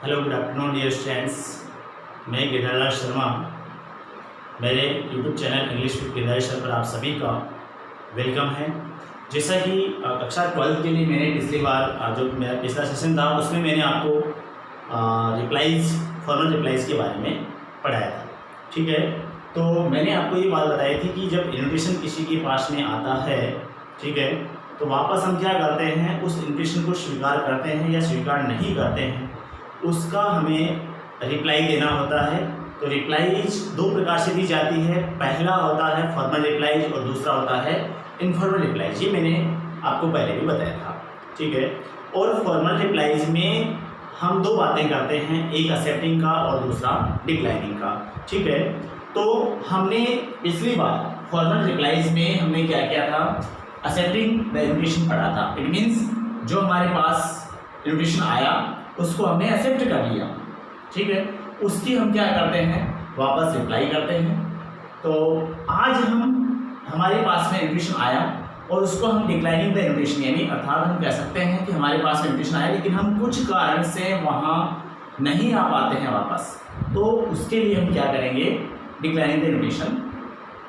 Hello good afternoon dear students. मैं गिरिराज शर्मा, मेरे YouTube channel English with Giriraj sir पर आप सभी का वेलकम है। जैसा कि कक्षा 12 के लिए मैंने पिछली बार जो मेरा पिछला सेशन था उसमें मैंने आपको फॉर्मल रिप्लाइज के बारे में पढ़ाया था, ठीक है। तो मैंने आपको ये बात बताई थी कि जब इन्विटेशन किसी के पास में आता है, ठीक है, तो वापस हम क्या करते हैं, उस इन्विटेशन को स्वीकार करते हैं या स्वीकार नहीं करते हैं, उसका हमें रिप्लाई देना होता है। तो रिप्लाईज दो प्रकार से दी जाती है। पहला होता है फॉर्मल रिप्लाईज और दूसरा होता है इनफॉर्मल रिप्लाईज। ये मैंने आपको पहले भी बताया था, ठीक है। और फॉर्मल रिप्लाईज में हम दो बातें करते हैं, एक एक्सेप्टिंग का और दूसरा डिक्लाइनिंग का, ठीक है। तो हमने पिछली बार फॉर्मल रिप्लाईज में हमने क्या किया था, एक्सेप्टिंग द इन्विटेशन पढ़ा था। इट मीन्स जो हमारे पास इन्विटेशन आया उसको हमने एक्सेप्ट कर लिया, ठीक है। उसकी हम क्या करते हैं, वापस रिप्लाई करते हैं। तो आज हमारे पास में इन्विटेशन आया और उसको हम डिक्लाइनिंग द इन्विटेशन, यानी अर्थात हम कह सकते हैं कि हमारे पास में इन्विटेशन आया लेकिन हम कुछ कारण से वहाँ नहीं आ पाते हैं वापस, तो उसके लिए हम क्या करेंगे, डिक्लाइनिंग द इन्विटेशन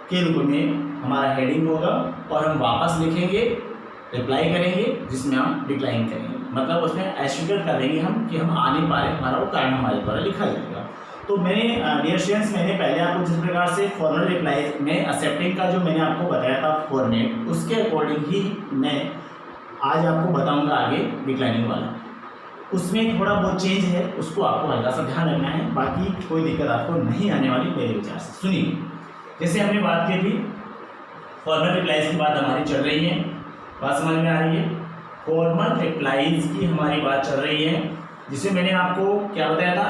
के रूप में हमारा हेडिंग होगा और हम वापस लिखेंगे, रिप्लाई करेंगे जिसमें हम डिक्लाइन करेंगे, मतलब उसमें अस्वीकार कर देंगे हम कि हम आ नहीं पा रहे, हमारा वो कारण हमारे द्वारा लिखा जाएगा। तो मैंने डियर स्टूडेंट्स, मैंने पहले आपको जिस प्रकार से फॉर्मल रिप्लाई में एक्सेप्टिंग का जो मैंने आपको बताया था फॉर्मेट, उसके अकॉर्डिंग ही मैं आज आपको बताऊंगा आगे डिक्लाइनिंग वाला। उसमें थोड़ा बहुत चेंज है, उसको आपको हल्का सा ध्यान रखना है, बाकी कोई दिक्कत आपको नहीं आने वाली मेरे विचार से। सुनिए, जैसे हमने बात की थी फॉर्मल रिप्लाईज की बात हमारी चल रही है, बात समझ में आ रही है। फॉर्मल रिप्लाईज की हमारी बात चल रही है, जिसे मैंने आपको क्या बताया था,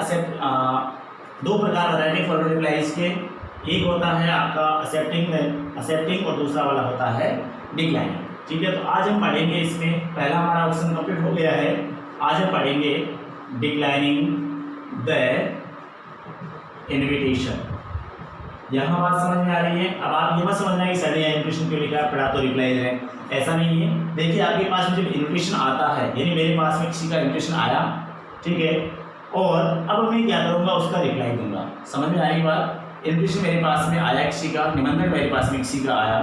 दो प्रकार बताए थे फॉर्मल रिप्लाईज के। एक होता है आपका एक्सेप्टिंग और दूसरा वाला होता है डिक्लाइनिंग, ठीक है। तो आज हम पढ़ेंगे, इसमें पहला हमारा ऑप्शन कंप्लीट हो गया है। आज हम पढ़ेंगे डिक्लाइनिंग द इन्विटेशन। यहाँ बात समझ में आ रही है। अब आप ये मत समझना कि सर इन्विटेशन क्यों लिखा है, पढ़ा तो रिप्लाई है, ऐसा नहीं है। देखिए आपके पास में जब इन्विटेशन आता है, यानी मेरे पास में किसी का इन्विटेशन आया, ठीक है, और अब मैं क्या करूँगा, उसका रिप्लाई दूंगा। समझ में आएगी बात। इन्विटेशन मेरे पास में आया, किसी का निमंत्रण मेरे पास में किसी का आया,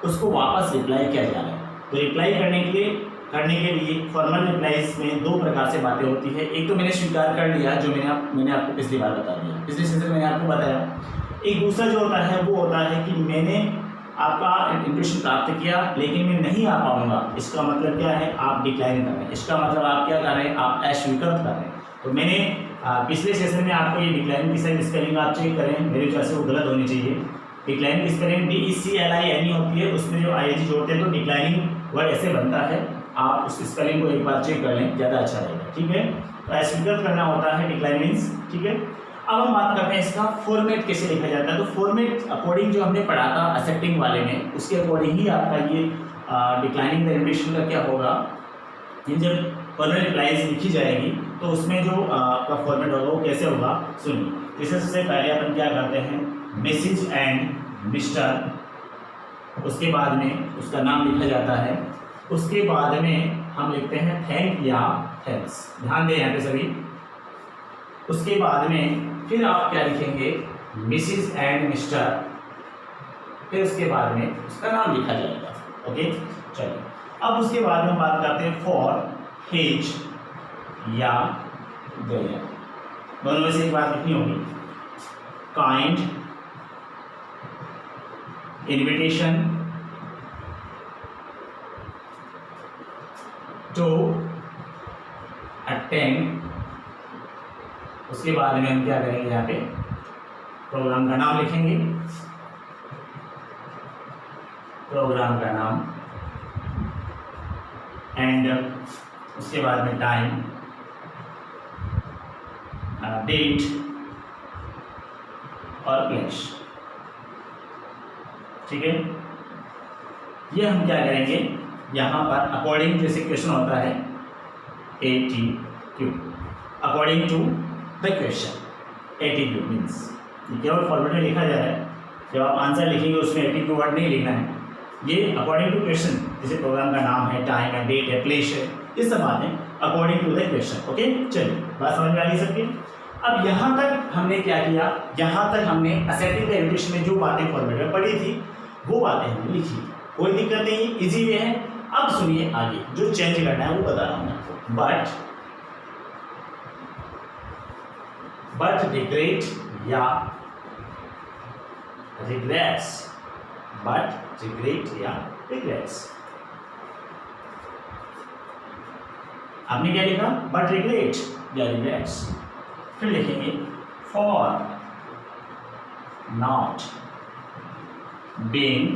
उसको वापस रिप्लाई किया जा रहा है। तो रिप्लाई करने के लिए फॉर्मल रिप्लाईज में दो प्रकार से बातें होती है। एक तो मैंने स्वीकार कर लिया, जो मैंने आपको पिछली बार बता दिया, पिछले सेशन मैंने आपको बताया। एक दूसरा जो होता है वो होता है कि मैंने आपका इन्विटेशन प्राप्त किया लेकिन मैं नहीं आ पाऊंगा। इसका मतलब क्या है, आप डिक्लाइन कर रहे हैं। इसका मतलब आप क्या कर रहे हैं, आप अस्वीकृत कर रहे हैं। तो मैंने पिछले सेशन में आपको ये डिक्लाइन की सही स्पेलिंग आप चेक करें, मेरे वजह से वो गलत होनी चाहिए। डिक्लाइन की स्पेलिंग DECLINE होती है, उसमें जो ING जोड़ते हैं तो डिक्लाइनिंग वर्ड ऐसे बनता है। आप उस स्पेलिंग को एक बार चेक कर लें, ज़्यादा अच्छा रहेगा, ठीक है। तो अस्वीकृत करना होता है डिक्लाइन मीन्स, ठीक है। अब हम बात करते हैं इसका फॉर्मेट कैसे लिखा जाता है। तो फॉर्मेट अकॉर्डिंग जो हमने पढ़ा था एक्सेप्टिंग वाले में, उसके अकॉर्डिंग ही आपका ये डिक्लाइनिंग द इन्विटेशन का क्या होगा, जब फॉर्मल रिप्लाईज लिखी जाएगी तो उसमें जो आपका फॉर्मेट होगा वो कैसे होगा, सुनिए। जैसे सबसे पहले अपन क्या करते हैं, मिसेज एंड मिस्टर, उसके बाद में उसका नाम लिखा जाता है, उसके बाद में हम लिखते हैं थैंक या थैंक्स, ध्यान दें यहाँ पे सभी। उसके बाद में फिर आप क्या लिखेंगे, मिसेज एंड मिस्टर, फिर उसके बाद में उसका नाम लिखा जाएगा, ओके। चलिए, अब उसके बाद में हम बात करते हैं फॉर हिज या देयर, दोनों में से एक बात लिखनी होगी। काइंड इन्विटेशन टू अटेंड, उसके बाद में हम क्या करेंगे, यहाँ पे प्रोग्राम का नाम लिखेंगे, प्रोग्राम का नाम, एंड उसके बाद में टाइम, डेट और प्लेस, ठीक है। ये हम क्या करेंगे, यहाँ पर अकॉर्डिंग, जैसे क्वेश्चन होता है ATQ, according to the question. ATQ means ये केवल फॉर्मेट में लिखा जा रहा है, जब आप आंसर लिखेंगे उसमें ATQ वर्ड नहीं लिखना है। ये अकॉर्डिंग टू क्वेश्चन, जैसे प्रोग्राम का नाम है, टाइम है, डेट है, प्लेस है, ये सब बातें according to the question. Okay, चलिए बात समझ में आ गई सबकी। अब यहाँ तक हमने क्या किया, यहाँ तक हमने असेप्टिंग द इन्विटेशन में जो बातें फॉर्मेट में पढ़ी थी वो बातें हमने लिखी, कोई दिक्कत नहीं, इजी वे है। अब सुनिए आगे जो चेंज करना है वो बता रहा हूँ आपको। बट रिग्रेट या रिग्रेट्स, बट रिग्रेट या रिग्रेट्स। आपने क्या लिखा, बट रिग्रेट या रिग्रेट्स। फिर लिखेंगे for not being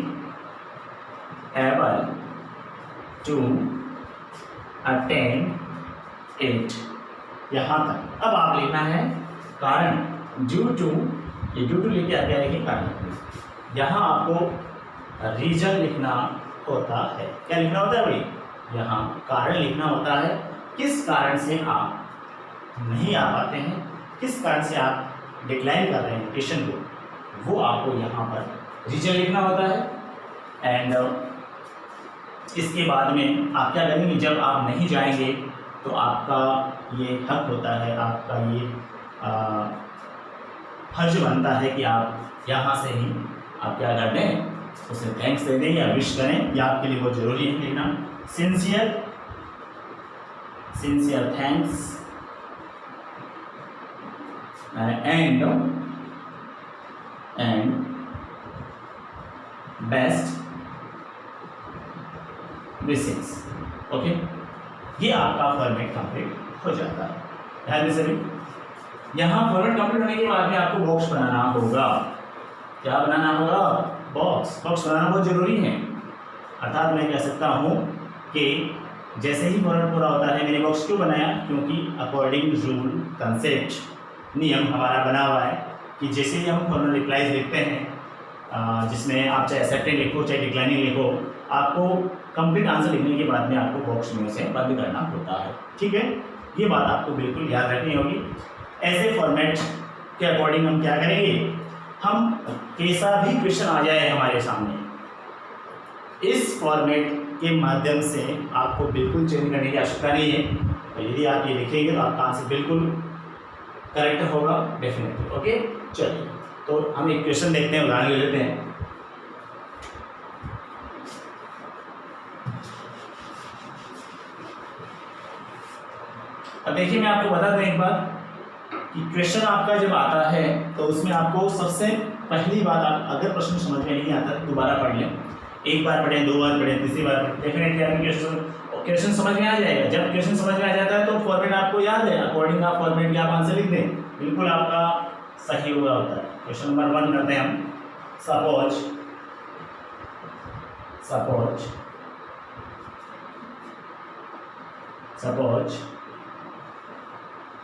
able to attend it, यहाँ तक। अब आप लिखना है कारण, ड्यू टू, ये ड्यू टू लेके आगे आएंगे कारण। यहाँ आपको रीजन लिखना होता है। क्या लिखना होता है भाई, यहाँ कारण लिखना होता है, किस कारण से आप नहीं आ पाते हैं, किस कारण से आप डिक्लाइन कर रहे हैं इन्विटेशन को, वो आपको यहाँ पर रीजन लिखना होता है। एंड इसके बाद में आप क्या करेंगे, जब आप नहीं जाएंगे तो आपका ये हक होता है, आपका ये फर्ज बनता है कि आप यहाँ से ही आप क्या कर दें, उसे थैंक्स दे दें या विश करें, या आपके लिए बहुत ज़रूरी है लिखना। Sincere thanks and best wishes. Okay, ये आपका फॉर्मेट कंप्लीट हो जाता है। ध्यान दें सभी, यहाँ फॉर्मेट कंप्लीट होने के बाद में आपको बॉक्स बनाना होगा। क्या बनाना होगा, बॉक्स बनाना बहुत जरूरी है। अर्थात मैं कह सकता हूँ कि जैसे ही फॉर्मेट पूरा होता है, मैंने बॉक्स क्यों बनाया, क्योंकि अकॉर्डिंग रूल कंसेप्ट नियम हमारा बना हुआ है कि जैसे ही हम फॉर्मल रिप्लाईज लिखते हैं, जिसमें आप चाहे एक्सेप्टेड लिखो चाहे डिक्लाइनिंग लिखो, आपको कंप्लीट आंसर लिखने के बाद में आपको बॉक्स में से बंद करना होता है। ठीक है, ये बात आपको बिल्कुल याद रखनी होगी। ऐसे फॉर्मेट के अकॉर्डिंग हम क्या करेंगे, हम कैसा भी क्वेश्चन आ जाए हमारे सामने, इस फॉर्मेट के माध्यम से आपको बिल्कुल चेंज करने की आवश्यकता नहीं है। और यदि आप ये लिखेंगे तो आपका आंसर बिल्कुल करेक्ट होगा डेफिनेटली। ओके, चलिए तो हम एक क्वेश्चन देखते हैं, उदाहरण ले लेते हैं। अब देखिए, मैं आपको बता दूं एक बार कि क्वेश्चन आपका जब आता है तो उसमें आपको सबसे पहली बात, आप अगर प्रश्न समझ में नहीं आता तो दोबारा पढ़ लें, एक बार पढ़ें, दो बार पढ़ें, तीसरी बार पढ़ें, डेफिनेटली आपको क्वेश्चन समझ में आ जाएगा। जब क्वेश्चन समझ में आ जाता है तो फॉर्मेट आपको याद है, अकॉर्डिंग आप फॉर्मेट के आप आंसर लिख दें, बिल्कुल आपका सही हुआ होता है। क्वेश्चन नंबर 1 करते हैं हम। Suppose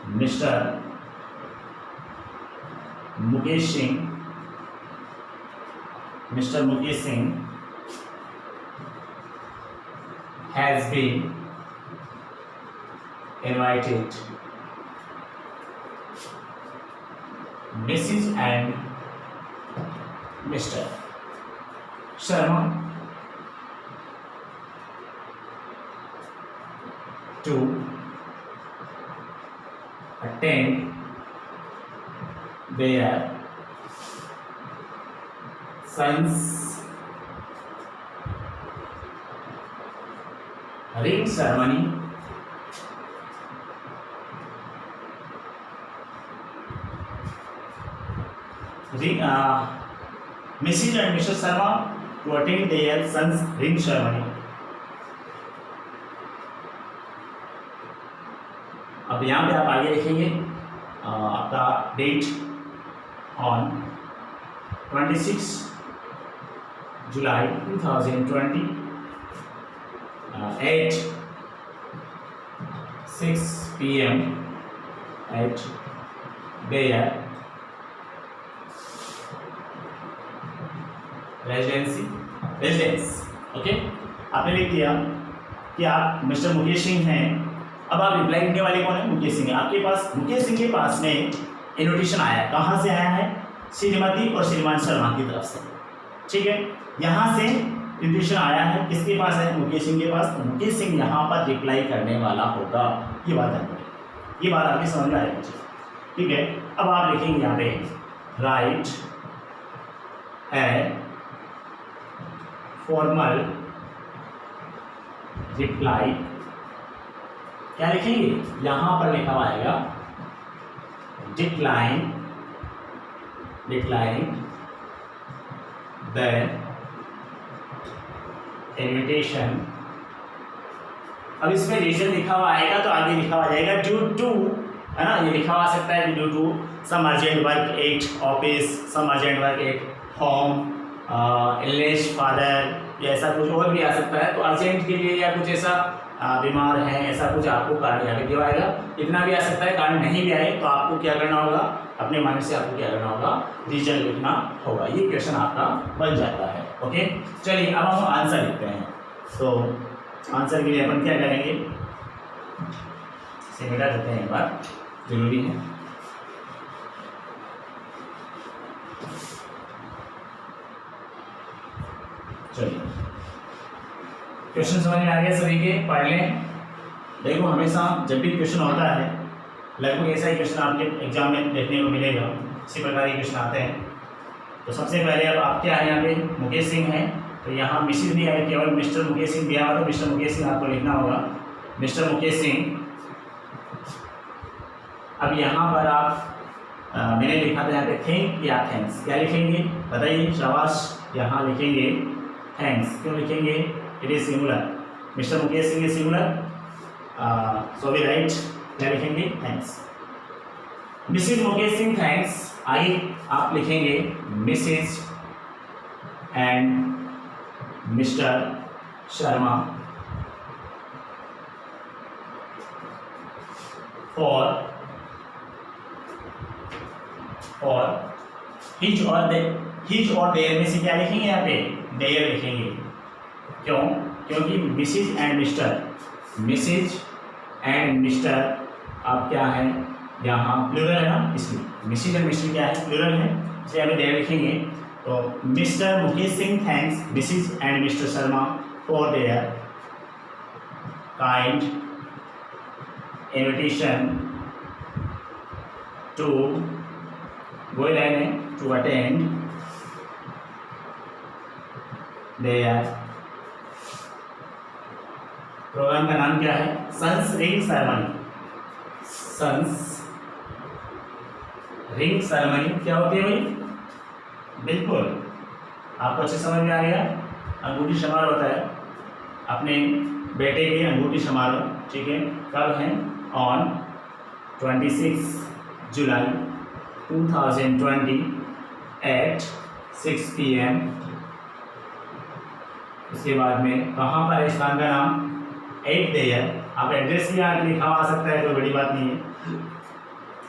mister Mukesh Singh has been invited Mrs. and Mr. Sharma to attend their son's ring ceremony Mrs. and Mr. Sharma to attend their son's ring ceremony. अब यहाँ पे आप आगे लिखेंगे आपका date on 26 July 2020 at 6 PM at their residence. Okay, आपने लिख दिया कि आप मिस्टर मुकेश सिंह हैं। अब आप रिप्लाई करने वाले कौन है, मुकेश सिंह। आपके पास मुकेश सिंह के पास में इन्विटेशन आया, कहाँ से आया है, श्रीमती और श्रीमान शर्मा की तरफ से। ठीक है, यहाँ से इन्विटेशन आया है, किसके पास है? मुकेश सिंह के पास। तो मुकेश सिंह यहाँ पर रिप्लाई करने वाला होगा। ये बात है, ये बात आपकी समझ में आएगी, ठीक है। अब आप लिखेंगे यहाँ पे राइट ए फॉर्मल रिप्लाई। क्या लिखेंगे? यहाँ पर लिखा हुआ आएगा डिक्लाइन द इन्विटेशन। अब इसमें रीजन लिखा हुआ आएगा तो आगे लिखा हुआ जाएगा ड्यू टू, है ना, ये लिखा हुआ आ सकता है due to some urgent work at office, some urgent work at home, illness father, या ऐसा कुछ और भी आ सकता है। तो अर्जेंट के लिए या कुछ ऐसा बीमार है, ऐसा कुछ आपको कारण यहाँ पे दिया आएगा। इतना भी आ सकता है, कारण नहीं भी आए तो आपको क्या करना होगा? अपने मन से आपको क्या करना होगा? रीजन लिखना होगा। ये क्वेश्चन आपका बन जाता है। ओके, चलिए अब हम आंसर लिखते हैं। तो आंसर के लिए अपन क्या करेंगे? इसे मिटा देते हैं एक बार, जरूरी है। चलिए, क्वेश्चन समझ में आ गया सभी के? पढ़ लें। देखो, हमेशा जब भी क्वेश्चन होता है, लगभग ऐसा ही क्वेश्चन आपके एग्जाम में देखने को मिलेगा, इसी प्रकार के क्वेश्चन आते हैं। तो सबसे पहले अब आप क्या है, यहाँ पे मुकेश सिंह है, तो यहाँ मिसिज भी है, केवल मिस्टर मुकेश सिंह दिया हुआ, तो मिस्टर मुकेश सिंह आपको लिखना होगा, मिस्टर मुकेश सिंह। अब यहाँ पर आप मैंने लिखा था यहाँ पे थैंक या थैंक्स, क्या लिखेंगे बताइए? शाबाश, यहाँ लिखेंगे थैंक्स। क्यों लिखेंगे? It is singular, Mr Mukesh Singh is singular, so we write, क्या लिखेंगे? Thanks. Mrs Mukesh Singh thanks. आगे आप लिखेंगे Mrs and Mr Sharma for his और देयर में से क्या लिखेंगे? यहाँ पे देयर लिखेंगे। क्यों? क्योंकि मिसिज एंड मिस्टर आप क्या है, यहाँ प्लूरल है ना, इसलिए मिसिज एंड मिस्टर क्या है? प्लूरल है, इसलिए हमें देयर लिखेंगे। तो Mr Mukesh Singh thanks Mrs and Mr Sharma for their kind invitation to, वही लाइन है, टू अटेंड देयर प्रोग्राम का नाम क्या है? Sons ring ceremony. Sons ring ceremony क्या होती है भाई? बिल्कुल, आपको अच्छे समझ में आ गया। अंगूठी समारोह होता है, अपने बेटे के अंगूठी समारोह, ठीक है। कब है? On 26 July 2020 at 6 PM। उसके बाद में कहाँ पर है स्थान का नाम? Eight there. आप एड्रेस भी यहाँ लिखा आ सकता है, कोई बड़ी बात नहीं है।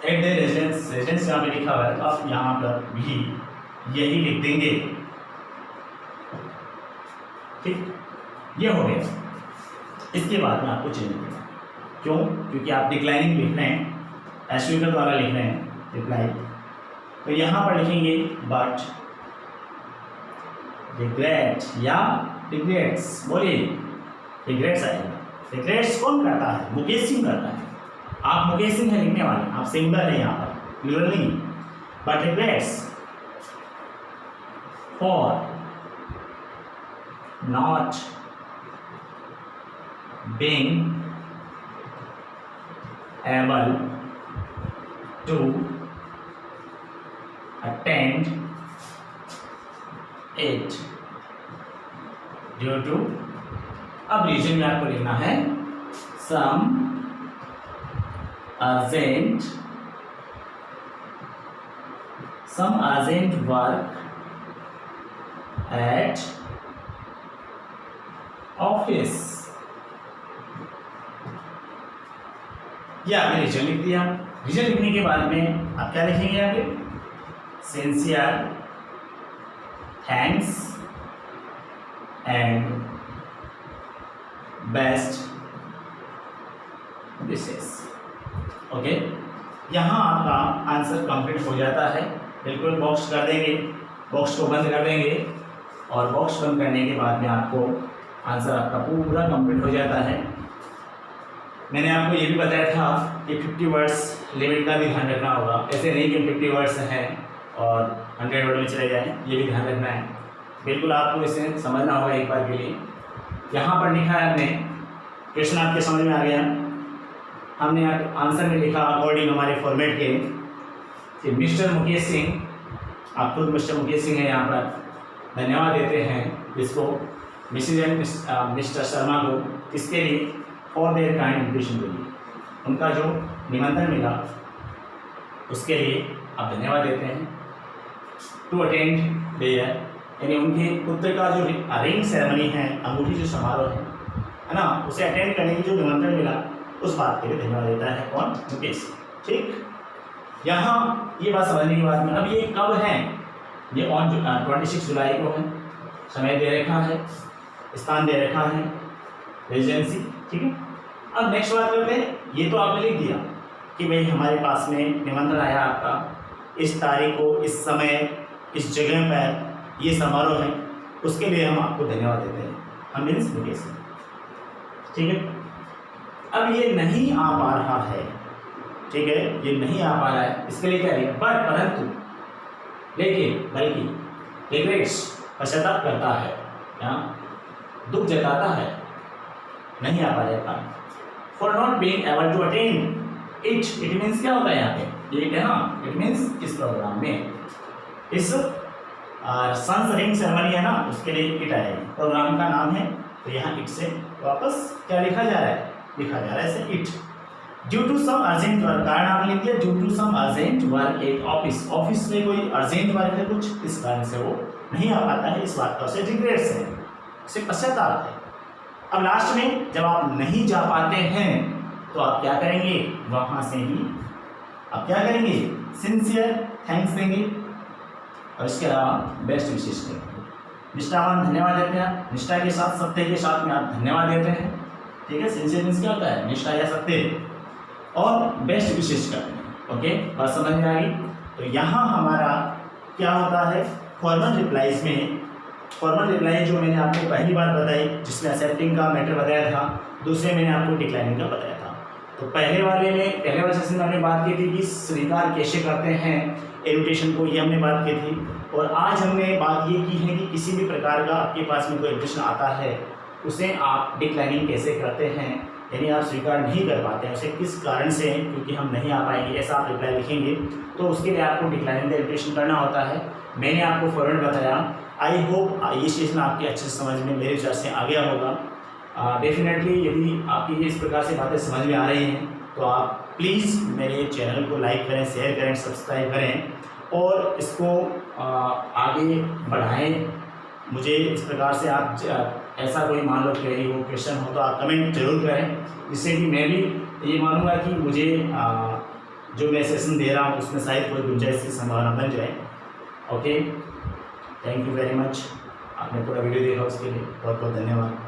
एट देयर रेजिडेंस यहाँ पे लिखा हुआ है, तो आप यहाँ पर भी यही लिख देंगे, ठीक। ये हो गया। इसके बाद में आपको चेंज करना, क्यों? क्योंकि आप डिक्लाइनिंग लिख रहे हैं, अस्वीकार द्वारा लिख रहे हैं रिप्लाई, तो यहाँ पर लिखेंगे बट रिग्रेट या रिग्रेट्स। बोलिए, रिग्रेट्स आएगा। रिग्रेट्स कौन करता है? मुकेश सिंह करता है। आप मुकेश सिंह है लिखने वाले, आप सिंगुलर है यहाँ पर, प्लूरल नहीं। But regrets for not being able to attend it due to, अब रीजन में आपको लिखना है some urgent work at office। ये आपने रीजन लिख दिया। रीजन लिखने के बाद में आप क्या लिखेंगे? यहाँ पे sincere thanks and best wishes. Okay, यहाँ आपका आंसर कंप्लीट हो जाता है। बिल्कुल बॉक्स कर देंगे, बॉक्स को बंद कर देंगे। और बॉक्स बंद करने के बाद में आपको आंसर आपका पूरा कंप्लीट हो जाता है। मैंने आपको ये भी बताया था कि 50 वर्ड्स लिमिट का भी ध्यान रखना होगा। ऐसे नहीं कि 50 वर्ड्स हैं और 100 वर्ड में चले जाएं, ये भी ध्यान रखना है। बिल्कुल आपको इसे समझना होगा एक बार के लिए। यहाँ पर लिखा है, आपने क्वेश्चन आपके समझ में आ गया। हमने आंसर में लिखा अकॉर्डिंग हमारे फॉर्मेट के कि मिस्टर मुकेश सिंह, आप खुद मिस्टर मुकेश सिंह हैं यहाँ पर, धन्यवाद देते हैं इसको मिसेज एंड मिस्टर शर्मा को, इसके लिए फॉर देयर काइंड इन्विटेशन के लिए, उनका जो निमंत्रण मिला उसके लिए आप धन्यवाद देते हैं। टू अटेंड देयर, यानी उनके पुत्र का जो रिंग सेरेमनी है, अंगूठी जो समारोह है ना, उसे अटेंड करने की जो निमंत्रण मिला उस बात के लिए धन्यवाद देता है कौन? मुकेश। ठीक, यहाँ ये बात समझने के बाद में अब ये कब है? ये ऑन 26 जुलाई को है। समय दे रखा है, स्थान दे रखा है, रेजिडेंसी। ठीक है, अब नेक्स्ट बात करते हैं। ये तो आपने लिख दिया कि भाई हमारे पास में निमंत्रण आया आपका, इस तारीख को, इस समय, इस जगह पर ये समारोह है, उसके लिए हम आपको धन्यवाद देते हैं। हम मीन्स मुकेश। ठीक है, अब ये नहीं आ पा रहा है, ठीक है, ये नहीं आ पा रहा है, इसके लिए क्या है? बट, परंतु, लेकिन, बल्कि, रिग्रेट्स, पश्चाताप करता है, दुख जताता है, नहीं आ पा रहा है, for not being able to attend it. It means क्या होता है यहाँ पे? ये क्या ना, इट मीन्स इस प्रोग्राम में, इस सन्स रिंग सेरेमनी है ना, उसके लिए इट आएगा। प्रोग्राम का नाम है, तो यहाँ इट से वापस क्या लिखा जा रहा है? लिखा जा रहा है ऐसे it. Due to some urgent work, कारण आपने लिख दिया due to some urgent work at office, office में कोई अर्जेंट वर्क है कुछ, इस कारण से वो नहीं आ पाता है। इस बात का उसे रिग्रेट्स है, उसे पश्चाताप है। अब लास्ट में जब आप नहीं जा पाते हैं तो आप क्या करेंगे? वहाँ से ही आप क्या करेंगे? सिंसियर थैंक्स देंगे और इसके अलावा बेस्ट विशेष करेंगे। निष्ठावान, धन्यवाद देते हैं, निष्ठा के साथ, सत्य के साथ में आप धन्यवाद देते हैं। ठीक है, सिंसियर मीन्स क्या होता है? निष्ठा या सत्य, और बेस्ट विशेष करते हैं। ओके, बात समझ में आ गई? तो यहाँ हमारा क्या होता है? फॉर्मल रिप्लाईज में, फॉर्मल रिप्लाई जो मैंने आपको पहली बार बताई, जिसमें एक्सेप्टिंग का मैटर बताया था, दूसरे मैंने आपको डिक्लाइनिंग का बताया था। तो पहले वाले सेशन में हमने बात की थी कि स्वीकार कैसे करते हैं इन्विटेशन को, ये हमने बात की थी। और आज हमने बात ये की है कि किसी भी प्रकार का आपके पास में कोई इन्विटेशन आता है, उसे आप डिक्लाइनिंग कैसे करते हैं, यानी आप स्वीकार नहीं कर पाते हैं उसे, किस कारण से? क्योंकि हम नहीं आ पाएंगे, ऐसा आप रिप्लाई लिखेंगे, तो उसके लिए आपको डिक्लाइनिंग द इन्विटेशन करना होता है। मैंने आपको फॉर्मेट बताया। आई होप ये सेशन आपके अच्छे से समझ में, मेरे विचार से आ गया होगा। डेफिनेटली यदि आपकी इस प्रकार से बातें समझ में आ रही हैं तो आप प्लीज़ मेरे चैनल को लाइक करें, शेयर करें, सब्सक्राइब करें और इसको आगे बढ़ाएं। मुझे इस प्रकार से आप ऐसा कोई मान लो क्वेरी हो, क्वेश्चन हो, तो आप कमेंट जरूर करें, जिससे कि मैं भी ये मानूंगा कि मुझे जो मैं सेशन दे रहा हूँ उसमें शायद कोई गुंजाइश की संभावना बन जाए। Okay, thank you very much. आपने पूरा वीडियो देखा उसके लिए बहुत बहुत धन्यवाद।